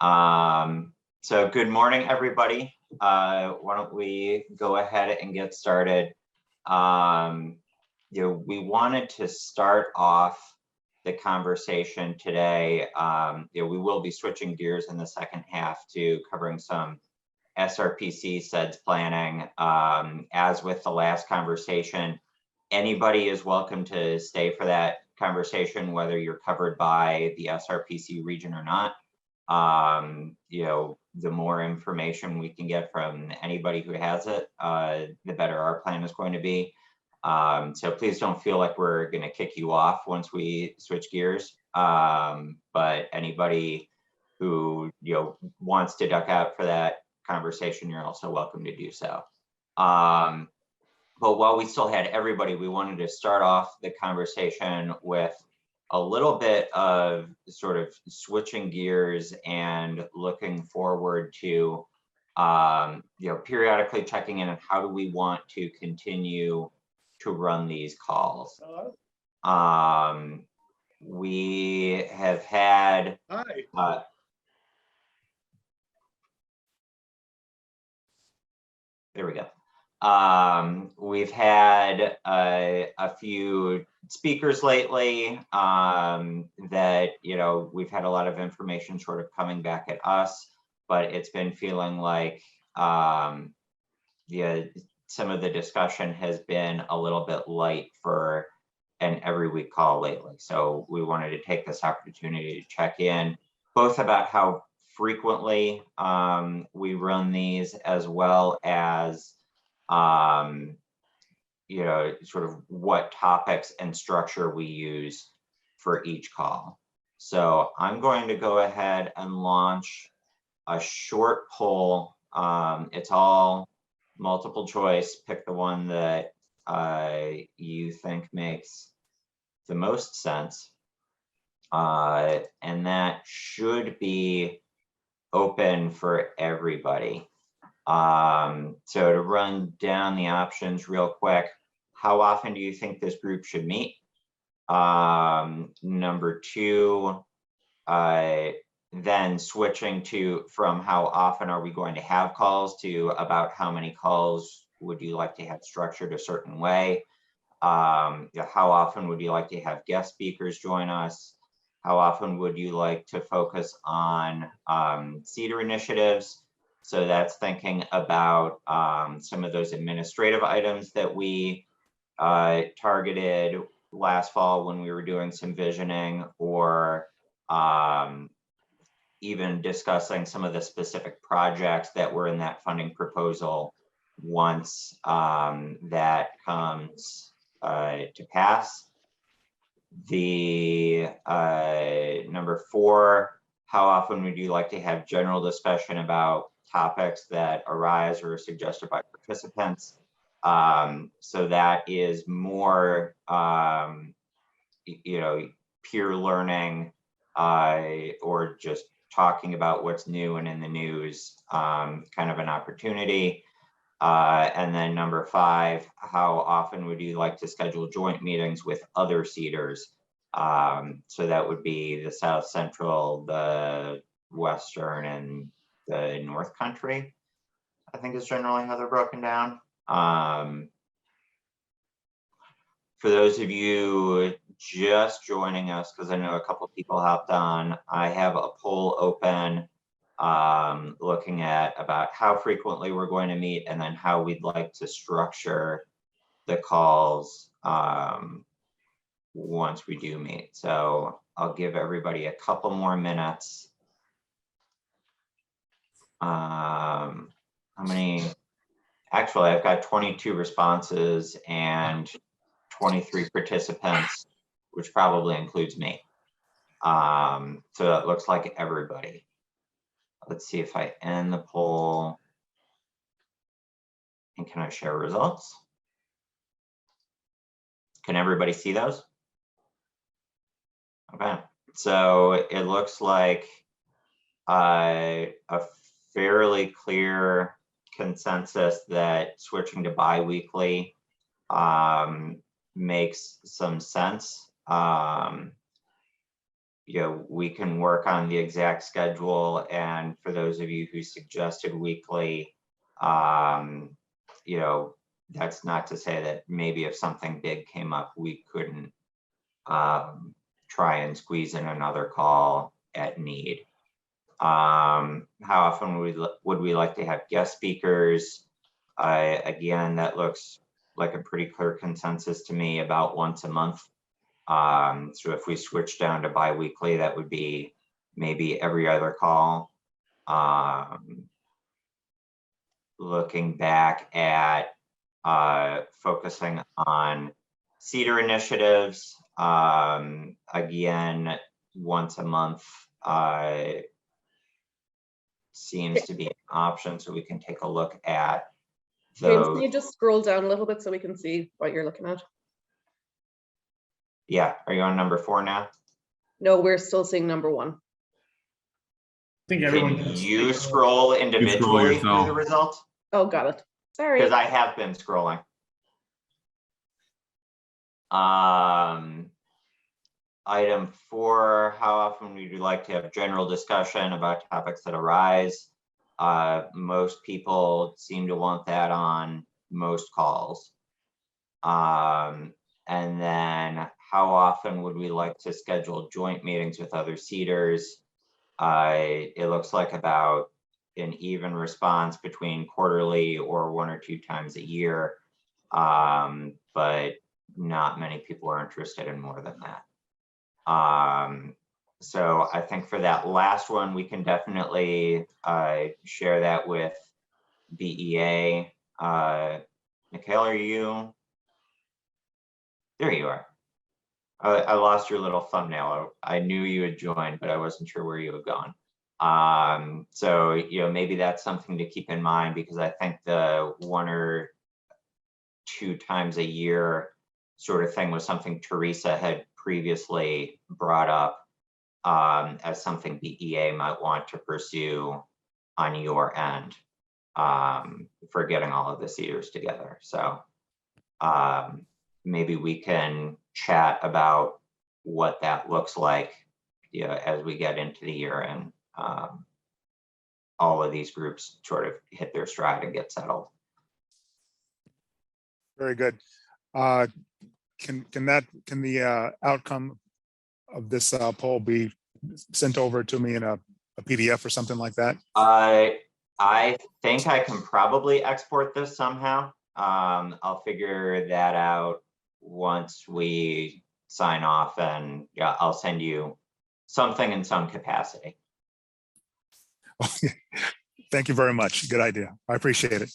So good morning, everybody. Why don't we go ahead and get started? We wanted to start off the conversation today. We will be switching gears in the second half to covering some SRPC SEDS planning. As with the last conversation, anybody is welcome to stay for that conversation, whether you're covered by the SRPC region or not. The more information we can get from anybody who has it, the better our plan is going to be. So please don't feel like we're going to kick you off once we switch gears. But anybody who wants to duck out for that conversation, you're also welcome to do so. But while we still had everybody, we wanted to start off the conversation with a little bit of sort of switching gears and looking forward to, periodically checking in on how do we want to continue to run these calls. We have had, there we go. We've had a few speakers lately that, we've had a lot of information sort of coming back at us, but it's been feeling like some of the discussion has been a little bit light for an every week call lately. So we wanted to take this opportunity to check in both about how frequently we run these, as well as sort of what topics and structure we use for each call. So I'm going to go ahead and launch a short poll. It's all multiple choice. Pick the one that you think makes the most sense. And that should be open for everybody. So to run down the options real quick, how often do you think this group should meet? Number two, then switching from how often are we going to have calls to about how many calls would you like to have structured a certain way? How often would you like to have guest speakers join us? How often would you like to focus on CDER initiatives? So that's thinking about some of those administrative items that we targeted last fall when we were doing some visioning, or even discussing some of the specific projects that were in that funding proposal once that comes to pass. The number four, how often would you like to have general discussion about topics that arise or are suggested by participants? So that is more, peer learning or just talking about what's new and in the news, kind of an opportunity. And then number five, how often would you like to schedule joint meetings with other CEDRs? So that would be the South Central, the Western, and the North Country, I think is generally how they're broken down. For those of you just joining us, because I know a couple of people hopped on, I have a poll open looking at about how frequently we're going to meet, and then how we'd like to structure the calls once we do meet. So I'll give everybody a couple more minutes. How many? Actually, I've got 22 responses and 23 participants, which probably includes me. So it looks like everybody. Let's see if I end the poll. And can I share results? Can everybody see those? Okay, so it looks like a fairly clear consensus that switching to bi-weekly makes some sense. we can work on the exact schedule. And for those of you who suggested weekly, that's not to say that maybe if something big came up, we couldn't try and squeeze in another call at need. How often would we like to have guest speakers? Again, that looks like a pretty clear consensus to me, about once a month. So if we switch down to bi-weekly, that would be maybe every other call. Looking back at focusing on CEDER initiatives, again, once a month seems to be an option, so we can take a look at James, those. can you just scroll down a little bit so we can see what you're looking at? Yeah, are you on number 4 now? No, we're still seeing number 1. I think everyone Can you scroll individually through the results? Oh, got it. Sorry. Because I have been scrolling. Item 4, how often would you like to have general discussion about topics that arise? Most people seem to want that on most calls. And then how often would we like to schedule joint meetings with other CEDERs? It looks like about an even response between quarterly or 1 or 2 times a year, but not many people are interested in more than that. So I think for that last one, we can definitely share that with BEA. Mikhail, are you? There you are. I lost your little thumbnail. I knew you had joined, but I wasn't sure where you had gone. So, maybe that's something to keep in mind, because I think the 1 or 2 times a year sort of thing was something Teresa had previously brought up as something BEA might want to pursue on your end for getting all of the CEDERs together. So maybe we can chat about what that looks like as we get into the year and all of these groups sort of hit their stride and get settled. Very good. Can the outcome of this poll be sent over to me in a PDF or something like that? I think I can probably export this somehow. I'll figure that out once we sign off, and yeah, I'll send you something in some capacity. Thank you very much. Good idea. I appreciate it.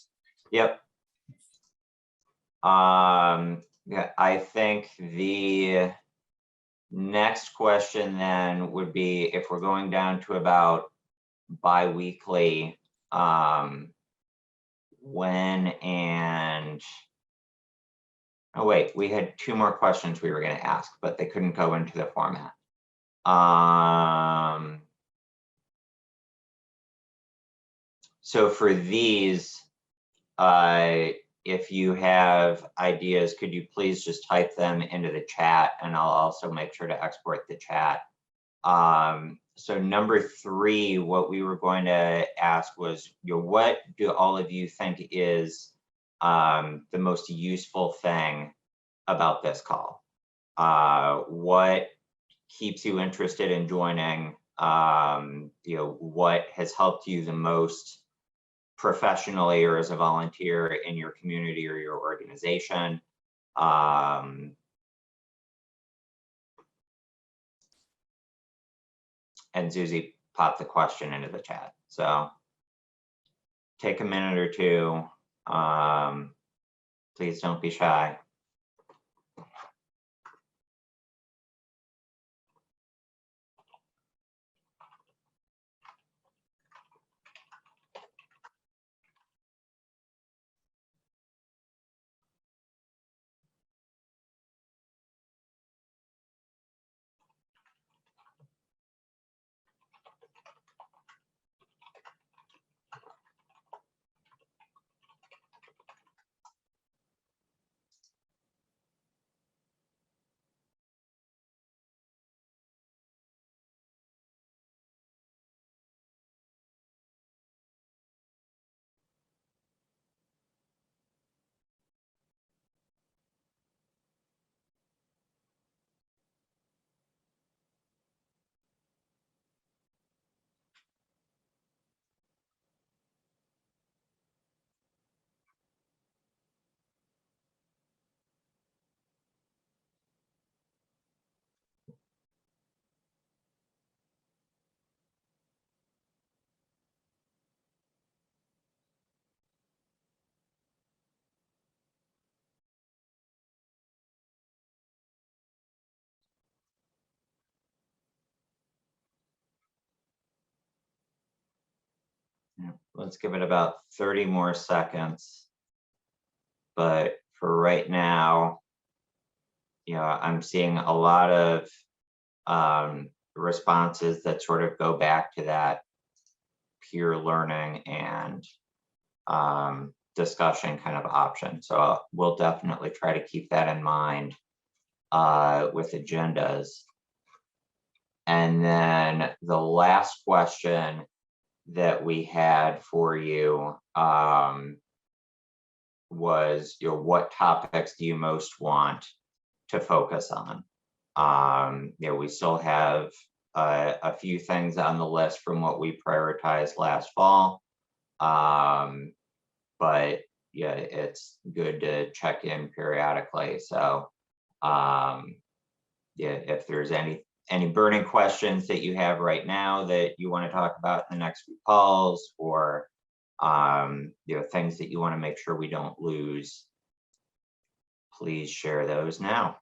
Yep. Yeah, I think the next question then would be, if we're going down to about bi-weekly, when and oh wait, we had 2 more questions we were going to ask, but they couldn't go into the format. So for these, if you have ideas, could you please just type them into the chat, and I'll also make sure to export the chat. So number 3, what we were going to ask was, what do all of you think is the most useful thing about this call? What keeps you interested in joining? What has helped you the most professionally or as a volunteer in your community or your organization? And Susie popped the question into the chat. So take a minute or 2. Please don't be shy. let's give it about 30 more seconds. But for right now, I'm seeing a lot of responses that sort of go back to that peer learning and discussion kind of option. So we'll definitely try to keep that in mind with agendas. And then the last question that we had for you was, what topics do you most want to focus on? We still have a few things on the list from what we prioritized last fall. But yeah, it's good to check in periodically. So yeah, if there's any burning questions that you have right now that you want to talk about in the next few calls, or things that you want to make sure we don't lose, please share those now.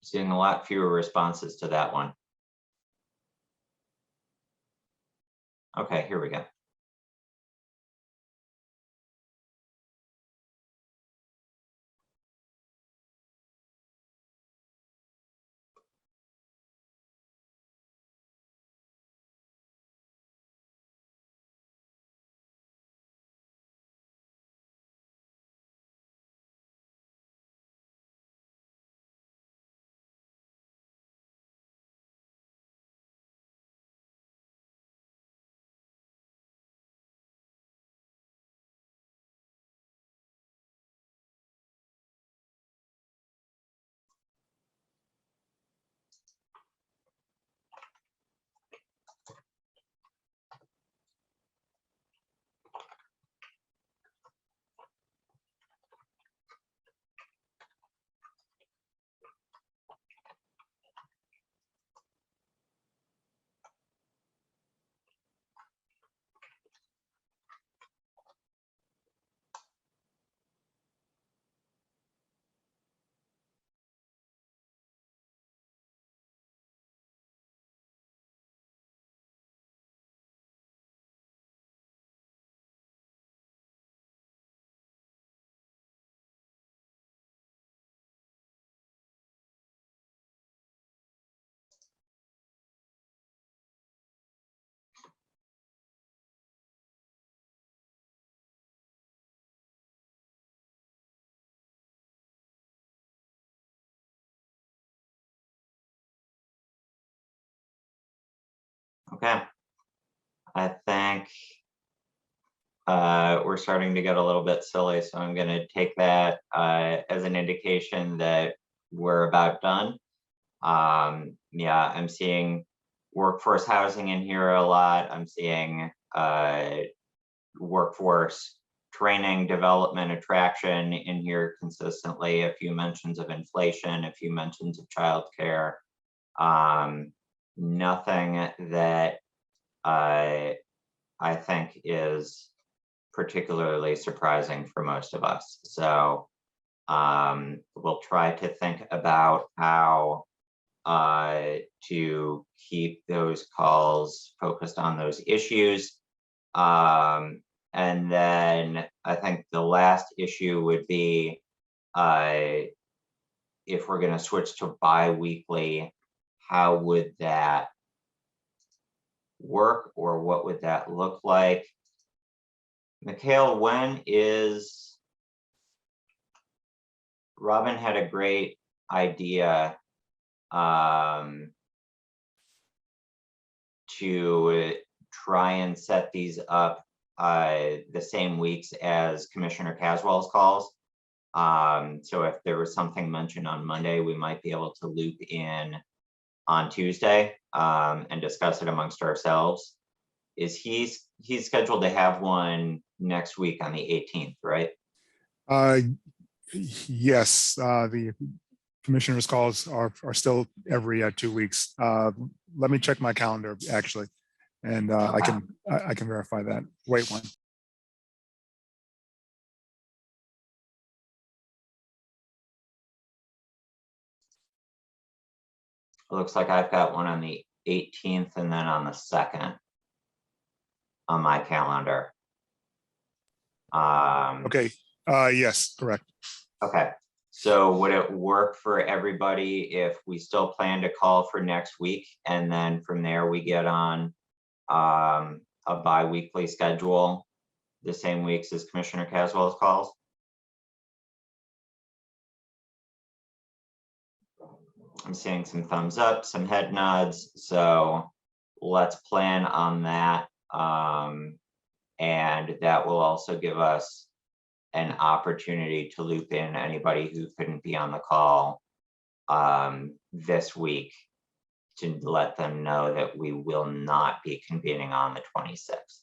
Seeing a lot fewer responses to that one. Okay, here we go. Okay, I think we're starting to get a little bit silly, so I'm going to take that as an indication that we're about done. Yeah, I'm seeing workforce housing in here a lot. I'm seeing workforce training, development, attraction in here consistently. A few mentions of inflation, a few mentions of childcare. Nothing that I think is particularly surprising for most of us. So we'll try to think about how to keep those calls focused on those issues. And then I think the last issue would be if we're going to switch to bi-weekly, how would that work, or what would that look like? Mikhail, Robin had a great idea to try and set these up the same weeks as Commissioner Caswell's calls. So if there was something mentioned on Monday, we might be able to loop in on Tuesday and discuss it amongst ourselves. Is he's scheduled to have one next week on the 18th, right? Yes, the commissioner's calls are still every 2 weeks. Let me check my calendar actually, and I can verify that. Wait one. It looks like I've got one on the 18th and then on the 2nd on my calendar. Okay. Yes, correct. Okay. So would it work for everybody if we still plan to call for next week, and then from there we get on a bi-weekly schedule the same weeks as Commissioner Caswell's calls? I'm seeing some thumbs up, some head nods. So let's plan on that. And that will also give us an opportunity to loop in anybody who couldn't be on the call this week, to let them know that we will not be convening on the 26th.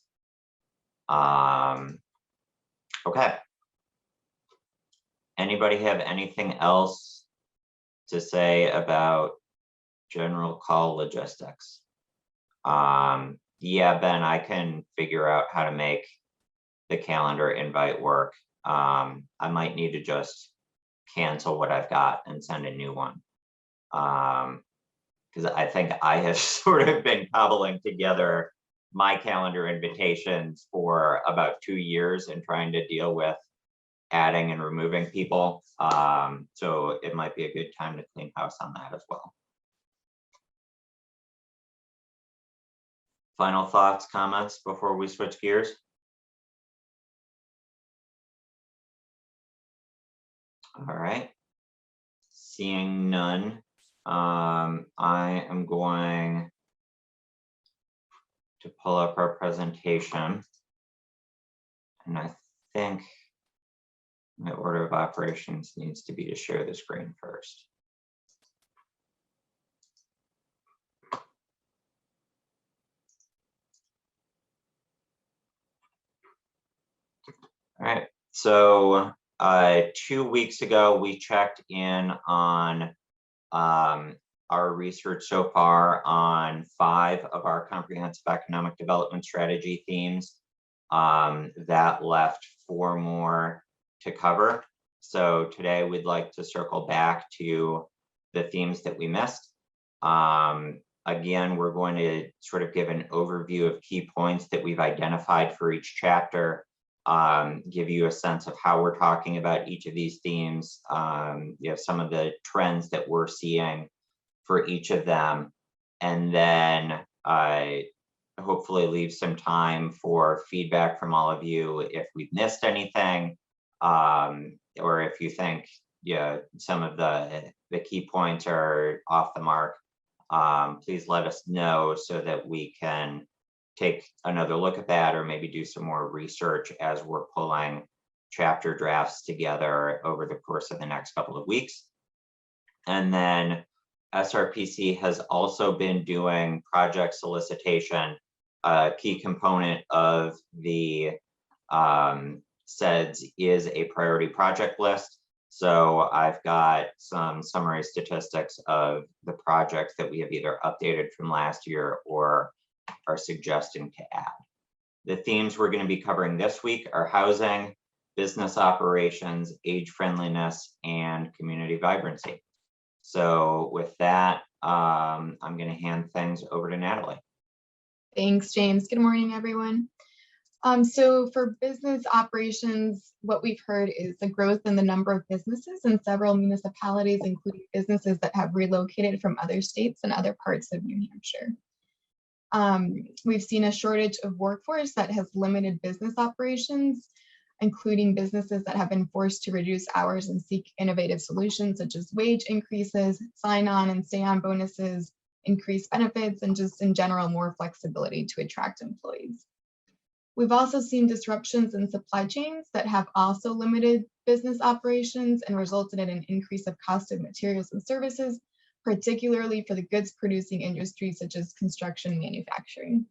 Okay. Anybody have anything else to say about general call logistics? Yeah, Ben, I can figure out how to make the calendar invite work. I might need to just cancel what I've got and send a new one. Because I think I have sort of been cobbling together my calendar invitations for about 2 years and trying to deal with adding and removing people. So it might be a good time to clean house on that as well. Final thoughts, comments before we switch gears? All right. Seeing none, I am going to pull up our presentation. And I think my order of operations needs to be to share the screen first. All right, so 2 weeks ago, we checked in on our research so far on 5 of our comprehensive economic development strategy themes. That left 4 more to cover. So today we'd like to circle back to the themes that we missed. Again, we're going to sort of give an overview of key points that we've identified for each chapter, give you a sense of how we're talking about each of these themes, you know, some of the trends that we're seeing for each of them, and then hopefully leave some time for feedback from all of you if we've missed anything, or if you think, yeah, some of the key points are off the mark. Please let us know so that we can take another look at that, or maybe do some more research as we're pulling chapter drafts together over the course of the next couple of weeks. And then SRPC has also been doing project solicitation. A key component of the SEDS is a priority project list. So I've got some summary statistics of the projects that we have either updated from last year or are suggesting to add. The themes we're going to be covering this week are housing, business operations, age friendliness, and community vibrancy. So with that, I'm going to hand things over to Natalie. Thanks, James. Good morning, everyone. So for business operations, what we've heard is the growth in the number of businesses in several municipalities, including businesses that have relocated from other states and other parts of New Hampshire. We've seen a shortage of workforce that has limited business operations, including businesses that have been forced to reduce hours and seek innovative solutions such as wage increases, sign-on and stay-on bonuses, increased benefits, and just in general more flexibility to attract employees. We've also seen disruptions in supply chains that have also limited business operations and resulted in an increase of cost of materials and services, particularly for the goods producing industries such as construction and manufacturing.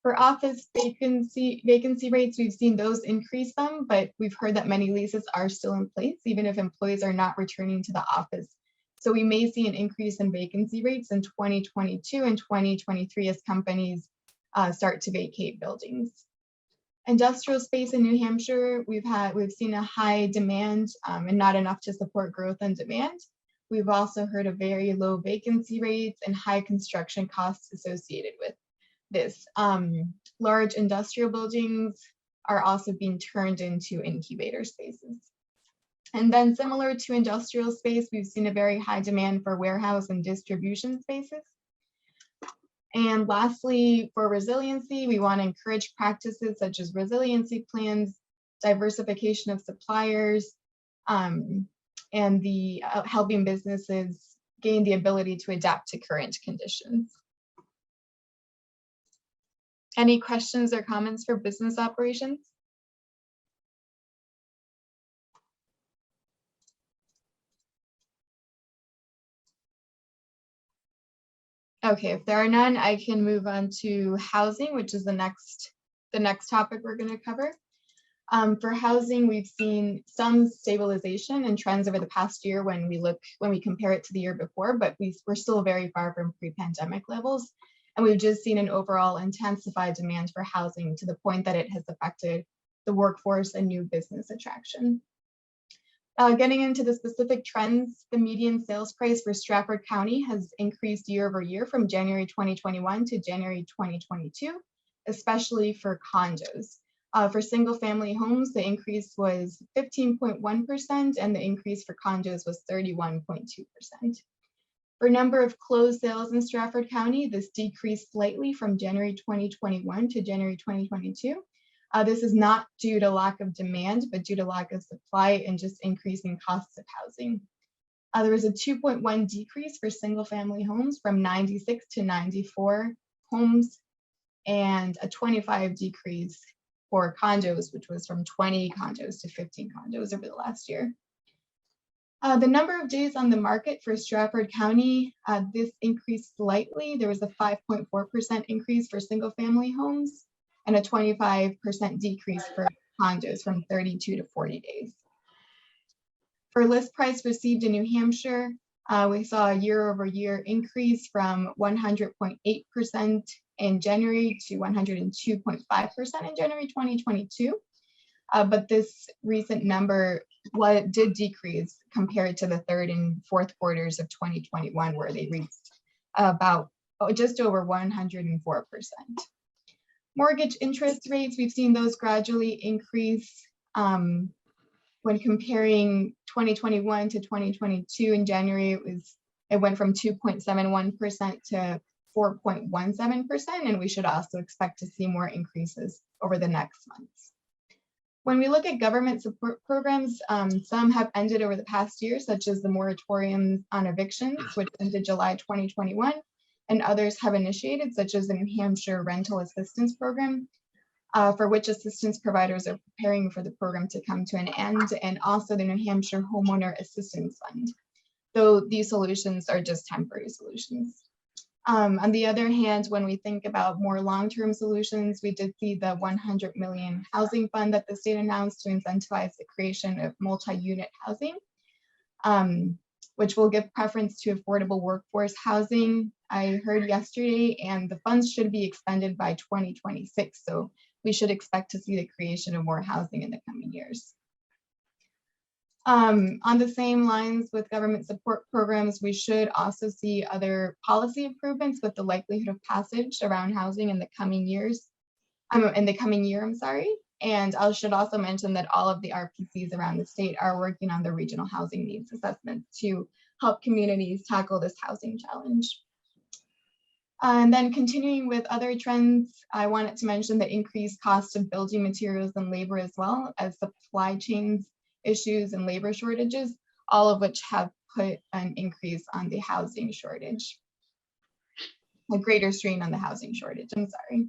For office vacancy rates, we've seen those increase some, but we've heard that many leases are still in place, even if employees are not returning to the office. So we may see an increase in vacancy rates in 2022 and 2023 as companies start to vacate buildings. Industrial space in New Hampshire, we've seen a high demand and not enough to support growth and demand. We've also heard of very low vacancy rates and high construction costs associated with this. Large industrial buildings are also being turned into incubator spaces. And then similar to industrial space, we've seen a very high demand for warehouse and distribution spaces. And lastly, for resiliency, we want to encourage practices such as resiliency plans, diversification of suppliers, and the helping businesses gain the ability to adapt to current conditions. Any questions or comments for business operations? Okay, if there are none, I can move on to housing, which is the next topic we're going to cover. For housing, we've seen some stabilization in trends over the past year when we compare it to the year before, but we're still very far from pre-pandemic levels. And we've just seen an overall intensified demand for housing to the point that it has affected the workforce and new business attraction. Getting into the specific trends, the median sales price for Stratford County has increased year over year from January 2021 to January 2022, especially for condos. For single family homes, the increase was 15.1% and the increase for condos was 31.2%. For number of closed sales in Stratford County, this decreased slightly from January 2021 to January 2022. This is not due to lack of demand, but due to lack of supply and just increasing costs of housing. There was a 2.1 decrease for single family homes from 96 to 94 homes, and a 25 decrease for condos, which was from 20 condos to 15 condos over the last year. The number of days on the market for Stratford County, this increased slightly. There was a 5.4% increase for single family homes and a 25% decrease for condos from 32 to 40 days. For list price received in New Hampshire, we saw a year over year increase from 100.8% in January to 102.5% in January 2022. But this recent number did decrease compared to the third and fourth quarters of 2021, where they reached about just over 104%. Mortgage interest rates, we've seen those gradually increase. When comparing 2021 to 2022 in January, it went from 2.71% to 4.17%, and we should also expect to see more increases over the next months. When we look at government support programs, some have ended over the past year, such as the moratorium on evictions, which ended July 2021, and others have initiated, such as the New Hampshire Rental Assistance Program, for which assistance providers are preparing for the program to come to an end, and also the New Hampshire Homeowner Assistance Fund, though these solutions are just temporary solutions. On the other hand, when we think about more long-term solutions, we did see the $100 million housing fund that the state announced to incentivize the creation of multi-unit housing, which will give preference to affordable workforce housing. I heard yesterday, and the funds should be expended by 2026. So we should expect to see the creation of more housing in the coming years. On the same lines with government support programs, we should also see other policy improvements with the likelihood of passage around housing in the coming years. And I should also mention that all of the RPCs around the state are working on the regional housing needs assessments to help communities tackle this housing challenge. And then continuing with other trends, I wanted to mention the increased cost of building materials and labor, as well as supply chains issues and labor shortages, all of which have put an increase on the housing shortage, a greater strain on the housing shortage, I'm sorry.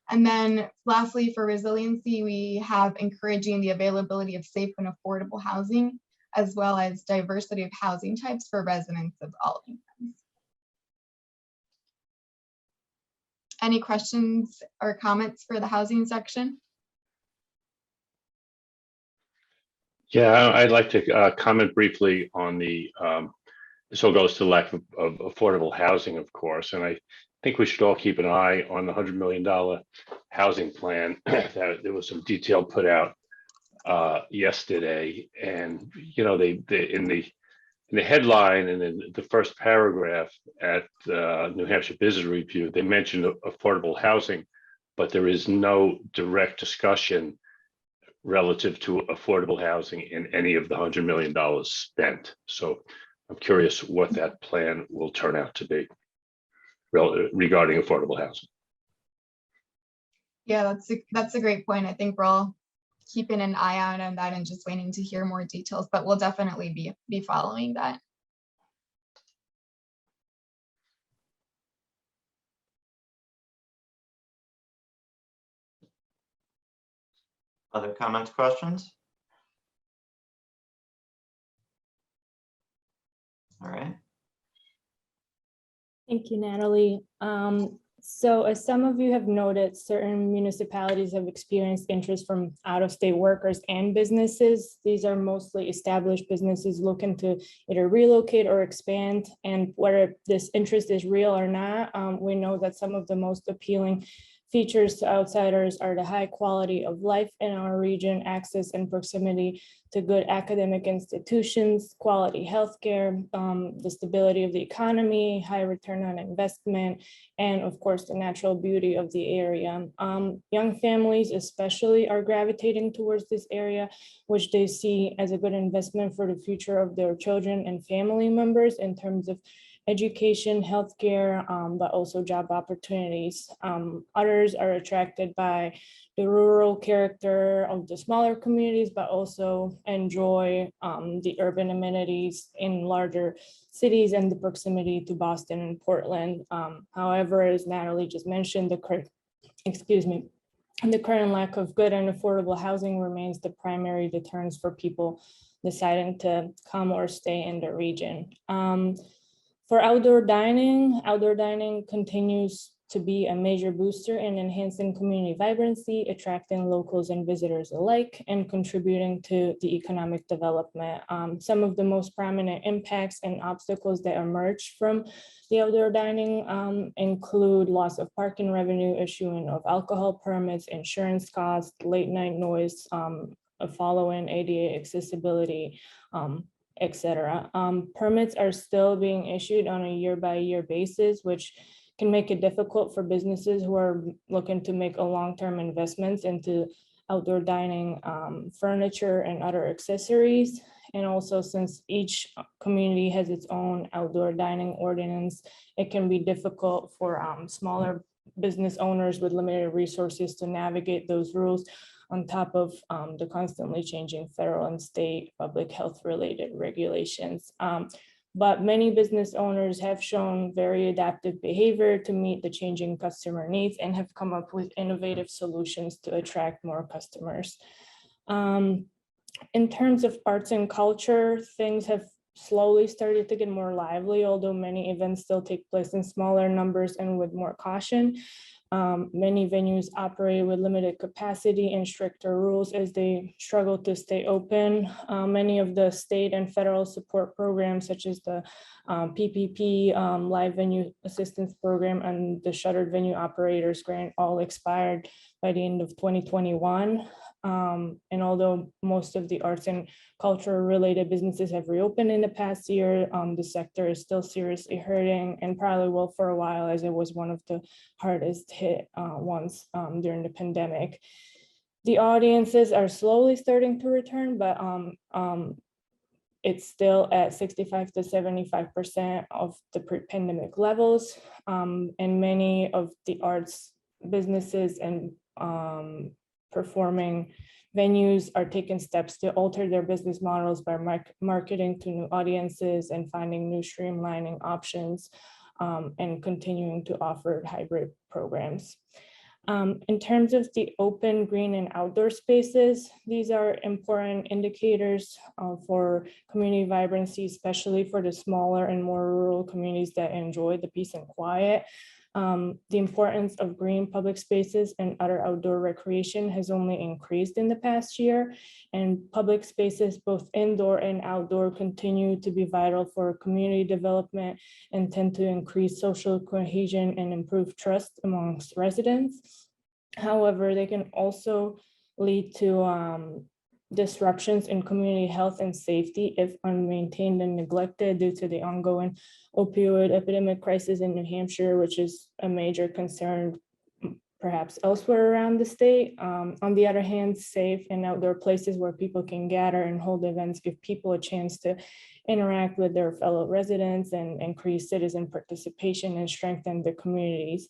And then lastly, for resiliency, we have encouraging the availability of safe and affordable housing, as well as diversity of housing types for residents of all incomes. Any questions or comments for the housing section? Yeah, I'd like to comment briefly on the, this all goes to the lack of affordable housing, of course, and I think we should all keep an eye on the $100 million housing plan that there was some detail put out yesterday, and you know, they in the headline and in the first paragraph at New Hampshire Business Review, they mentioned affordable housing, but there is no direct discussion relative to affordable housing in any of the $100 million spent. So I'm curious what that plan will turn out to be regarding affordable housing. Yeah, that's a great point. I think we're all keeping an eye out on that and just waiting to hear more details, but we'll definitely be following that. Other comments, questions? All right. Thank you, Natalie. So as some of you have noted, certain municipalities have experienced interest from out-of-state workers and businesses. These are mostly established businesses looking to either relocate or expand. And whether this interest is real or not, we know that some of the most appealing features to outsiders are the high quality of life in our region, access and proximity to good academic institutions, quality healthcare, the stability of the economy, high return on investment, and of course, the natural beauty of the area. Young families especially are gravitating towards this area, which they see as a good investment for the future of their children and family members in terms of education, healthcare, but also job opportunities. Others are attracted by the rural character of the smaller communities, but also enjoy the urban amenities in larger cities and the proximity to Boston and Portland. However, as Natalie just mentioned, the current lack of good and affordable housing remains the primary deterrence for people deciding to come or stay in the region. For outdoor dining continues to be a major booster in enhancing community vibrancy, attracting locals and visitors alike, and contributing to the economic development. Some of the most prominent impacts and obstacles that emerge from the outdoor dining include loss of parking revenue, issuing of alcohol permits, insurance costs, late night noise, following ADA accessibility, etc. Permits are still being issued on a year-by-year basis, which can make it difficult for businesses who are looking to make a long-term investments into outdoor dining furniture and other accessories. And also, since each community has its own outdoor dining ordinance, it can be difficult for smaller business owners with limited resources to navigate those rules, on top of the constantly changing federal and state public health related regulations. But many business owners have shown very adaptive behavior to meet the changing customer needs and have come up with innovative solutions to attract more customers. In terms of arts and culture, things have slowly started to get more lively, although many events still take place in smaller numbers and with more caution. Many venues operate with limited capacity and stricter rules as they struggle to stay open. Many of the state and federal support programs, such as the PPP, Live Venue Assistance Program, and the Shuttered Venue Operators Grant, all expired by the end of 2021. And although most of the arts and culture related businesses have reopened in the past year, the sector is still seriously hurting and probably will for a while, as it was one of the hardest hit ones during the pandemic. The audiences are slowly starting to return, but it's still at 65 to 75% of the pre-pandemic levels. And many of the arts businesses and performing venues are taking steps to alter their business models by marketing to new audiences and finding new streamlining options, and continuing to offer hybrid programs. In terms of the open, green, and outdoor spaces, these are important indicators for community vibrancy, especially for the smaller and more rural communities that enjoy the peace and quiet. The importance of green public spaces and other outdoor recreation has only increased in the past year, and public spaces, both indoor and outdoor, continue to be vital for community development and tend to increase social cohesion and improve trust amongst residents. However, they can also lead to disruptions in community health and safety if unmaintained and neglected due to the ongoing opioid epidemic crisis in New Hampshire, which is a major concern perhaps elsewhere around the state. On the other hand, safe and outdoor places where people can gather and hold events give people a chance to interact with their fellow residents and increase citizen participation and strengthen the communities.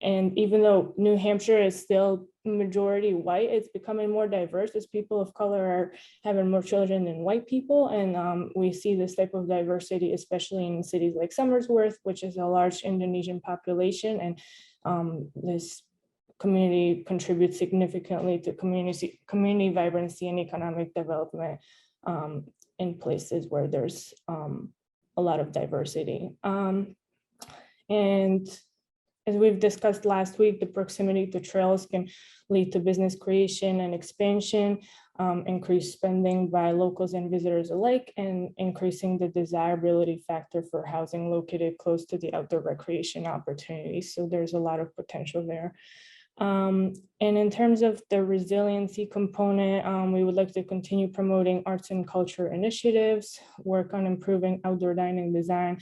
And even though New Hampshire is still majority white, it's becoming more diverse as people of color are having more children than white people. And we see this type of diversity, especially in cities like Somersworth, which is a large Indonesian population. And this community contributes significantly to community vibrancy and economic development in places where there's a lot of diversity. And as we've discussed last week, the proximity to trails can lead to business creation and expansion, increased spending by locals and visitors alike, and increasing the desirability factor for housing located close to the outdoor recreation opportunities. So there's a lot of potential there. And in terms of the resiliency component, we would like to continue promoting arts and culture initiatives, work on improving outdoor dining design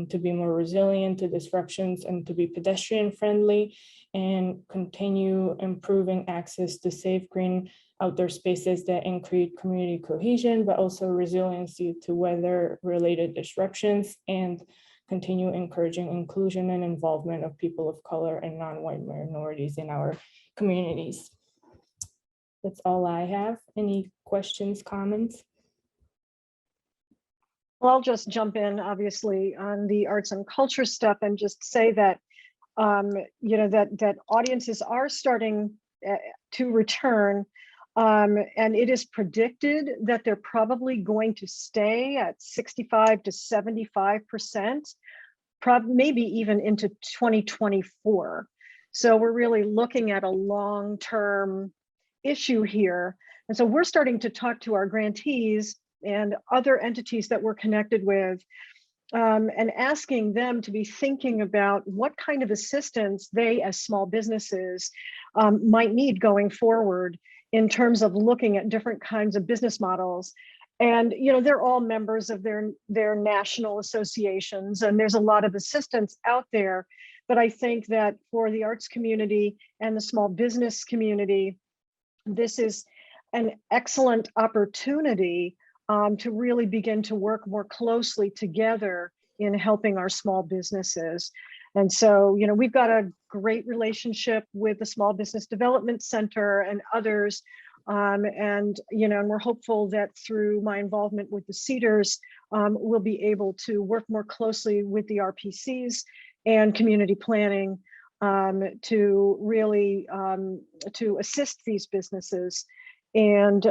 to be more resilient to disruptions and to be pedestrian friendly, and continue improving access to safe green outdoor spaces that increase community cohesion, but also resiliency to weather related disruptions, and continue encouraging inclusion and involvement of people of color and non-white minorities in our communities. That's all I have. Any questions, comments? Well, I'll just jump in, obviously, on the arts and culture stuff and just say that, you know, that audiences are starting to return. And it is predicted that they're probably going to stay at 65 to 75%, maybe even into 2024. So we're really looking at a long-term issue here. And so we're starting to talk to our grantees and other entities that we're connected with, and asking them to be thinking about what kind of assistance they as small businesses might need going forward in terms of looking at different kinds of business models. And, you know, they're all members of their national associations, and there's a lot of assistance out there. But I think that for the arts community and the small business community, this is an excellent opportunity to really begin to work more closely together in helping our small businesses. And so, you know, we've got a great relationship with the Small Business Development Center and others. And, you know, and we're hopeful that through my involvement with the CEDERs, we'll be able to work more closely with the RPCs and community planning to really to assist these businesses and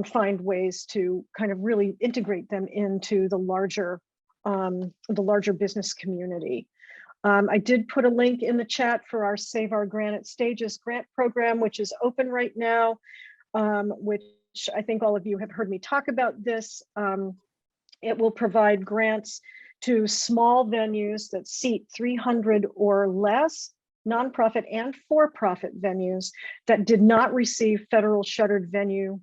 find ways to kind of really integrate them into the larger business community. I did put a link in the chat for our Save Our Granite Stages grant program, which is open right now, which I think all of you have heard me talk about this. It will provide grants to small venues that seat 300 or less, nonprofit and for-profit venues that did not receive federal shuttered venue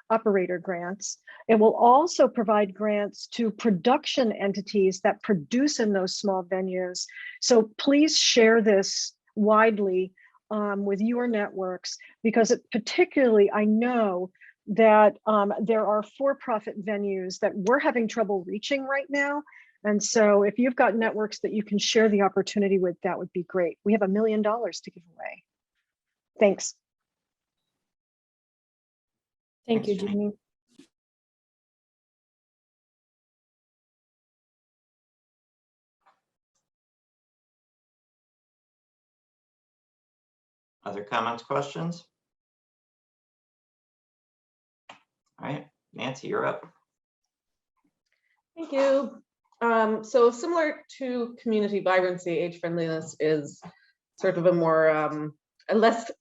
operator grants. It will also provide grants to production entities that produce in those small venues. So please share this widely with your networks, because it particularly, I know that there are for-profit venues that we're having trouble reaching right now. And so if you've got networks that you can share the opportunity with, that would be great. We have $1 million to give away. Thanks. Thank you, Thanks, Jeannie. Other comments, questions? All right, Nancy, you're up. Thank you. So similar to community vibrancy, age friendliness is sort of a more a less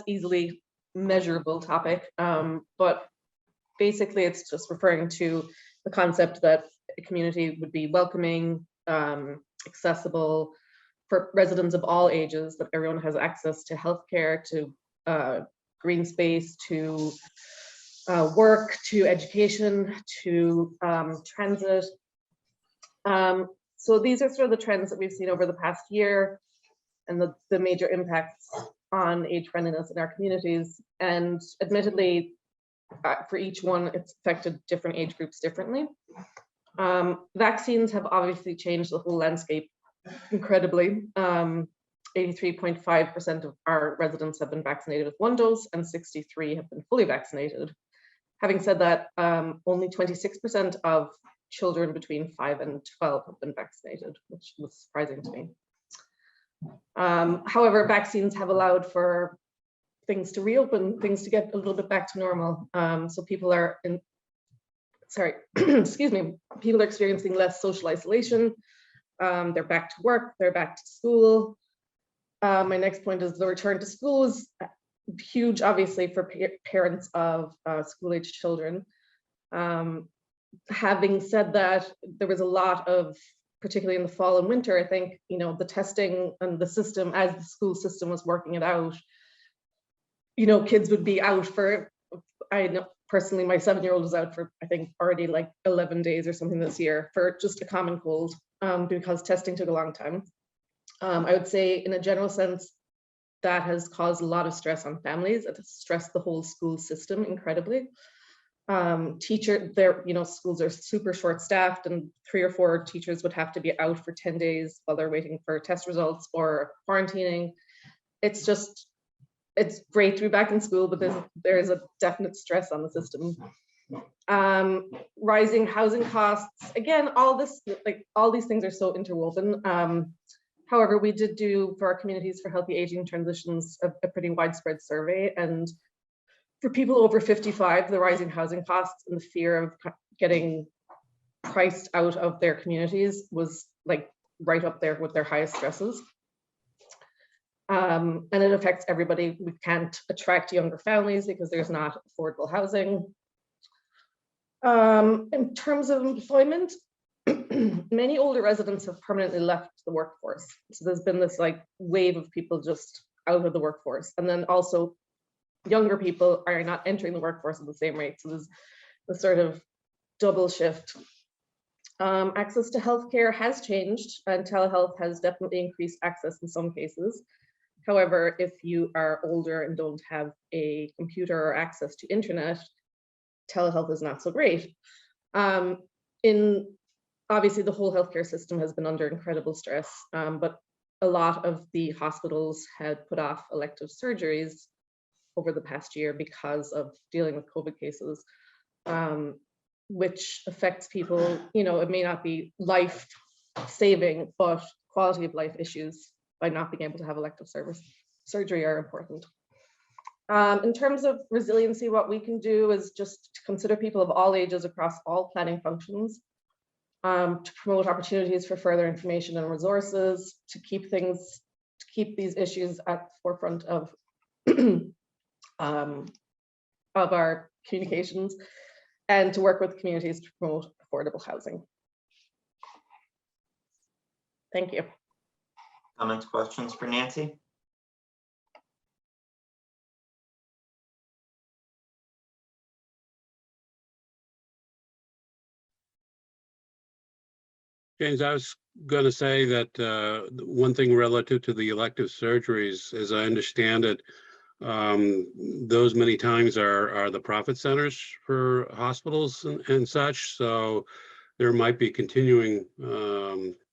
easily measurable topic, but basically it's just referring to the concept that a community would be welcoming, accessible for residents of all ages, that everyone has access to healthcare, to green space, to work, to education, to transit. So these are sort of the trends that we've seen over the past year and the major impacts on age friendliness in our communities. And admittedly, for each one, it's affected different age groups differently. Vaccines have obviously changed the whole landscape incredibly. 83.5% of our residents have been vaccinated with 1 dose and 63 have been fully vaccinated. Having said that, only 26% of children between 5 and 12 have been vaccinated, which was surprising to me. However, vaccines have allowed for things to reopen, things to get a little bit back to normal. So people are excuse me, people are experiencing less social isolation. They're back to work, they're back to school. My next point is the return to school is huge, obviously, for parents of school-age children. Having said that, there was a lot of, particularly in the fall and winter, I think, you know, the testing and the system, as the school system was working it out, you know, kids would be out for, I know personally, my 7-year-old was out for, I think, already like 11 days or something this year for just a common cold, because testing took a long time. I would say in a general sense, that has caused a lot of stress on families. It has stressed the whole school system incredibly. Schools are super short-staffed, and 3 or 4 teachers would have to be out for 10 days while they're waiting for test results or quarantining. It's great to be back in school, but there is a definite stress on the system. Rising housing costs, again, all these things are so interwoven. However, we did do, for our Communities for Healthy Aging Transitions, a pretty widespread survey. And for people over 55, the rising housing costs and the fear of getting priced out of their communities was like right up there with their highest stresses. And it affects everybody. We can't attract younger families because there's not affordable housing. In terms of employment, many older residents have permanently left the workforce. So there's been this like wave of people just out of the workforce. And then also younger people are not entering the workforce at the same rate. So there's the sort of double shift. Access to healthcare has changed, and telehealth has definitely increased access in some cases. However, if you are older and don't have a computer or access to internet, telehealth is not so great. Obviously, the whole healthcare system has been under incredible stress, but a lot of the hospitals had put off elective surgeries over the past year because of dealing with COVID cases, which affects people. You know, it may not be life-saving, but quality of life issues by not being able to have elective surgery are important. In terms of resiliency, what we can do is just to consider people of all ages across all planning functions, to promote opportunities for further information and resources, to keep these issues at the forefront of our communications, and to work with communities to promote affordable housing. Thank you. Comments, questions for Nancy? James, I was going to say that one thing relative to the elective surgeries, as I understand it, those many times are the profit centers for hospitals and such. So there might be continuing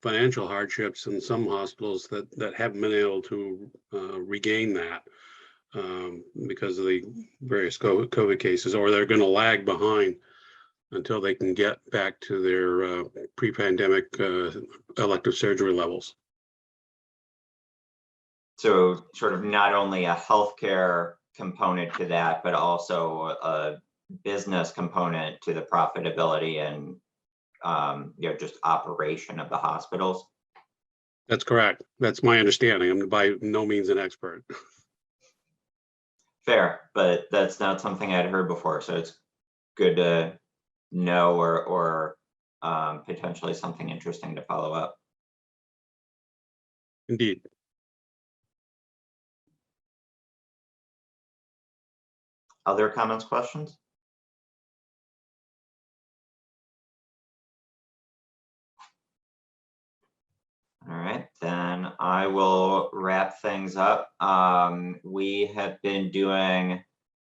financial hardships in some hospitals that haven't been able to regain that because of the various COVID cases, or they're going to lag behind until they can get back to their pre-pandemic elective surgery levels. So sort of not only a healthcare component to that, but also a business component to the profitability and just operation of the hospitals. That's correct. That's my understanding. I'm by no means an expert. Fair, but that's not something I'd heard before, so it's good to know, or potentially something interesting to follow up. Indeed. Other comments, questions? All right, then I will wrap things up. We have been doing,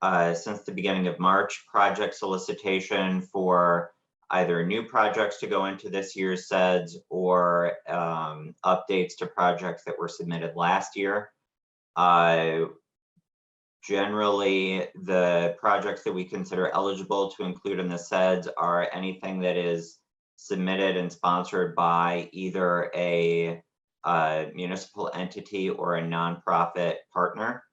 since the beginning of March, project solicitation for either new projects to go into this year's SEDS or updates to projects that were submitted last year. Generally, the projects that we consider eligible to include in the SEDS are anything that is submitted and sponsored by either a municipal entity or a nonprofit partner.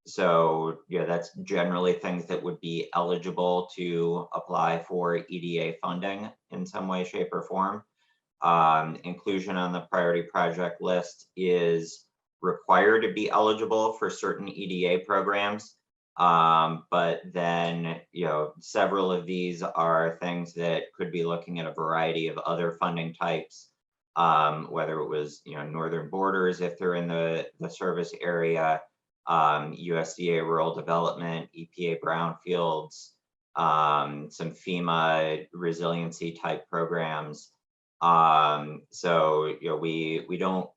So yeah, that's generally things that would be eligible to apply for EDA funding in some way, shape, or form. Inclusion on the priority project list is required to be eligible for certain EDA programs. But then, several of these are things that could be looking at a variety of other funding types, whether it was, Northern Borders, if they're in the service area, USDA Rural Development, EPA Brownfields, some FEMA resiliency type programs. So, we don't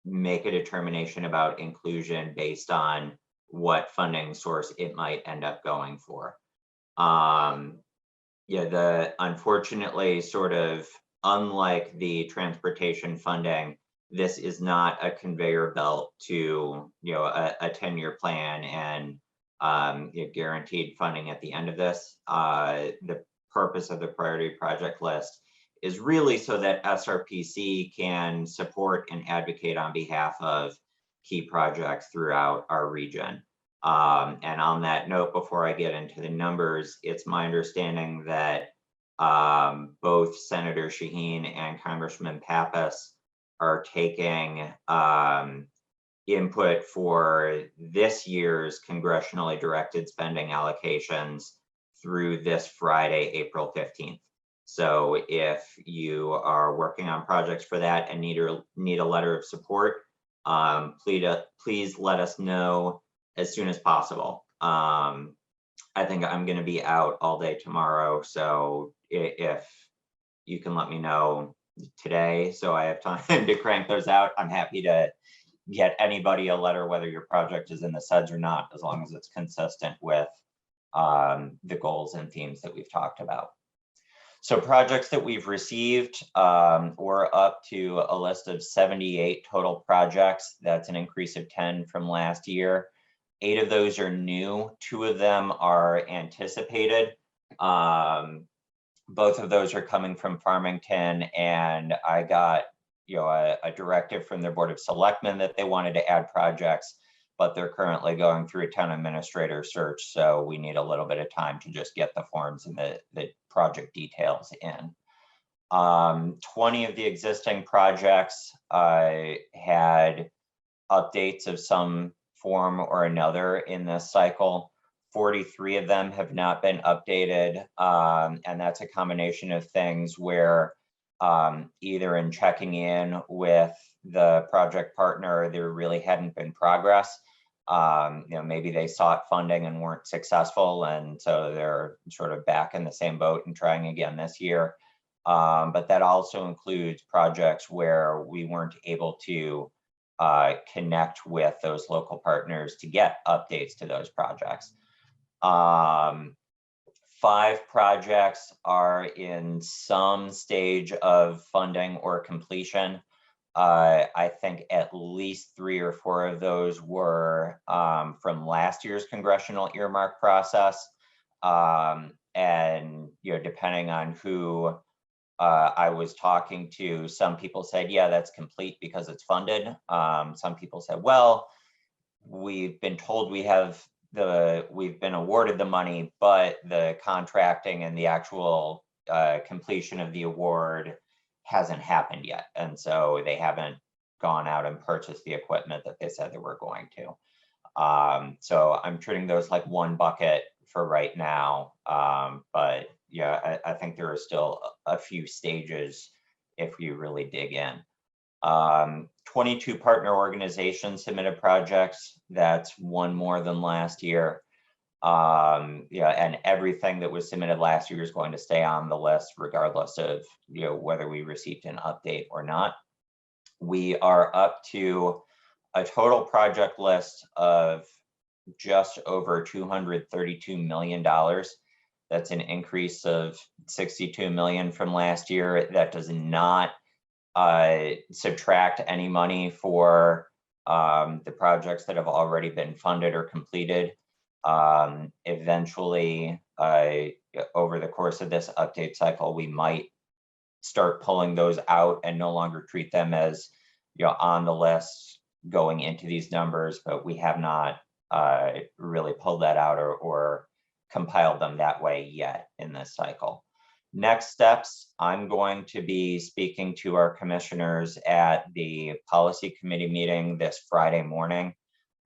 make a determination about inclusion based on what funding source it might end up going for. Unfortunately, sort of unlike the transportation funding, this is not a conveyor belt to a 10-year plan and guaranteed funding at the end of this. The purpose of the priority project list is really so that SRPC can support and advocate on behalf of key projects throughout our region. And on that note, before I get into the numbers, it's my understanding that both Senator Shaheen and Congressman Pappas are taking input for this year's congressionally directed spending allocations through this Friday, April 15th. So if you are working on projects for that and need a letter of support, please let us know as soon as possible. I think I'm going to be out all day tomorrow, so if you can let me know today so I have time to crank those out, I'm happy to get anybody a letter, whether your project is in the SEDS or not, as long as it's consistent with the goals and themes that we've talked about. So projects that we've received, we're up to a list of 78 total projects. That's an increase of 10 from last year. 8 of those are new. 2 of them are anticipated. Both of those are coming from Farmington, and I got a directive from their Board of Selectmen that they wanted to add projects, but they're currently going through a town administrator search, so we need a little bit of time to just get the forms and the project details in. 20 of the existing projects had updates of some form or another in this cycle. 43 of them have not been updated, and that's a combination of things where either in checking in with the project partner, there really hadn't been progress. Maybe they sought funding and weren't successful, and so they're sort of back in the same boat and trying again this year. But that also includes projects where we weren't able to connect with those local partners to get updates to those projects. 5 projects are in some stage of funding or completion. I think at least 3 or 4 of those were from last year's congressional earmark process. And depending on who I was talking to, some people said, yeah, that's complete because it's funded. Some people said, well, we've been told we've been awarded the money, but the contracting and the actual completion of the award hasn't happened yet. And so they haven't gone out and purchased the equipment that they said they were going to. So I'm treating those like one bucket for right now. But yeah, I think there are still a few stages if you really dig in. 22 partner organizations submitted projects. That's 1 more than last year. Yeah, and everything that was submitted last year is going to stay on the list regardless of whether we received an update or not. We are up to a total project list of just over $232 million. That's an increase of 62 million from last year. That does not subtract any money for the projects that have already been funded or completed. Eventually, over the course of this update cycle, we might start pulling those out and no longer treat them as on the list going into these numbers, but we have not really pulled that out or compiled them that way yet in this cycle. Next steps, I'm going to be speaking to our commissioners at the policy committee meeting this Friday morning.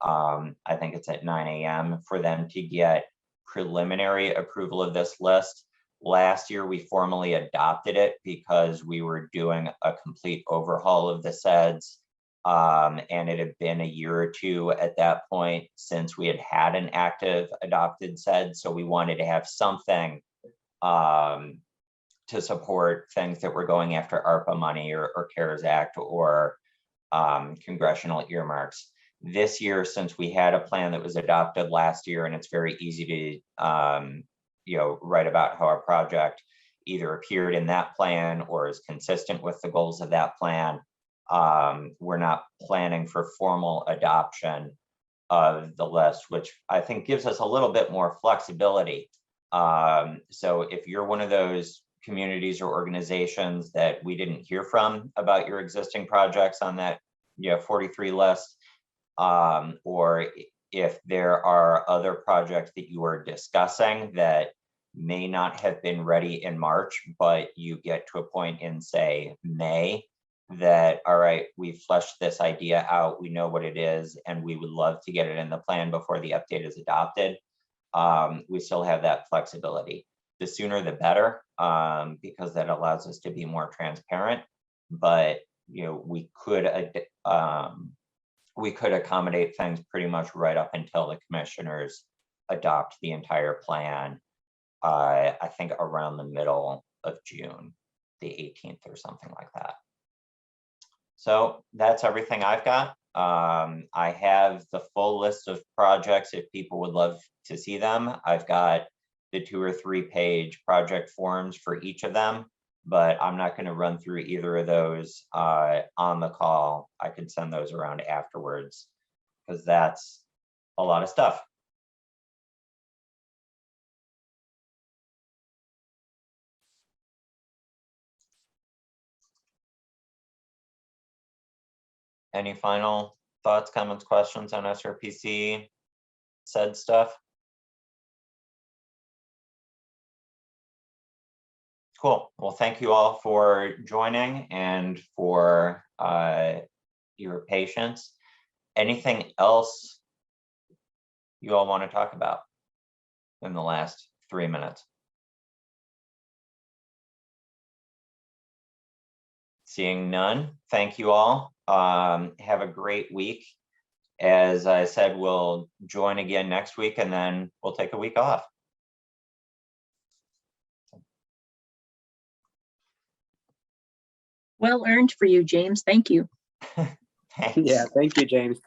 I think it's at 9 a.m. for them to get preliminary approval of this list. Last year, we formally adopted it because we were doing a complete overhaul of the SEDS. And it had been a year or 2 at that point since we had an active adopted SEDS. So we wanted to have something to support things that were going after ARPA money or CARES Act or congressional earmarks. This year, since we had a plan that was adopted last year, and it's very easy to write about how our project either appeared in that plan or is consistent with the goals of that plan, we're not planning for formal adoption of the list, which I think gives us a little bit more flexibility. So if you're one of those communities or organizations that we didn't hear from about your existing projects on that 43 list, or if there are other projects that you are discussing that may not have been ready in March, but you get to a point in, say, May, that, all right, we've fleshed this idea out, we know what it is, and we would love to get it in the plan before the update is adopted. We still have that flexibility. The sooner the better, because that allows us to be more transparent, but we could accommodate things pretty much right up until the commissioners adopt the entire plan, I think around the middle of June, the 18th or something like that. So that's everything I've got. I have the full list of projects if people would love to see them. I've got the 2 or 3 page project forms for each of them, but I'm not going to run through either of those on the call. I can send those around afterwards because that's a lot of stuff. Any final thoughts, comments, questions on SRPC SEDS stuff? Cool. Well, thank you all for joining and for your patience. Anything else you all want to talk about in the last 3 minutes? Seeing none, thank you all. Have a great week. As I said, we'll join again next week and then we'll take a week off. Well earned for you, James. Thank you. Thanks. Yeah, thank you, James.